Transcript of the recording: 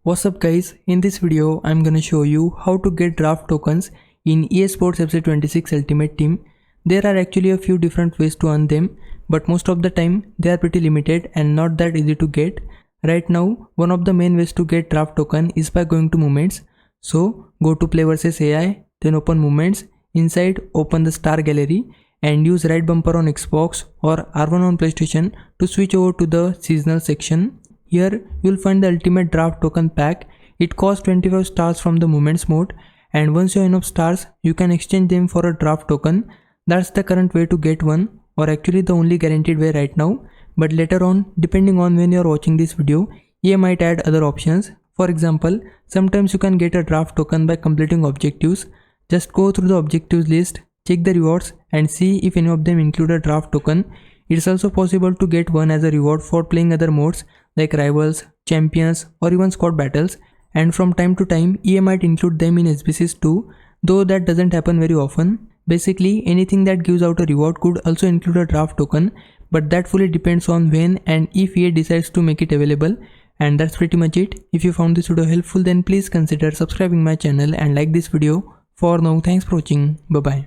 What's up guys, in this video I'm gonna show you how to get draft tokens in EA Sports FC 26 Ultimate Team. There are actually a few different ways to earn them, but most of the time they are pretty limited and not that easy to get. Right now, one of the main ways to get draft token is by going to Movements. So go to Play vs AI, then open Movements, inside open the star gallery and use right bumper on Xbox or R1 on PlayStation to switch over to the seasonal section. Here you'll find the ultimate draft token pack. It costs 25 stars from the Movements mode, and once you have enough stars you can exchange them for a draft token. That's the current way to get one, or actually the only guaranteed way right now, but later on, depending on when you're watching this video, EA might add other options. For example, sometimes you can get a draft token by completing objectives. Just go through the objectives list, check the rewards and see if any of them include a draft token. It's also possible to get one as a reward for playing other modes like Rivals, Champions or even Squad Battles, and from time to time EA might include them in SBCs too, though that doesn't happen very often. Basically, anything that gives out a reward could also include a draft token, but that fully depends on when and if EA decides to make it available. And that's pretty much it. If you found this video helpful, then please consider subscribing my channel and like this video. For now, thanks for watching. Bye bye.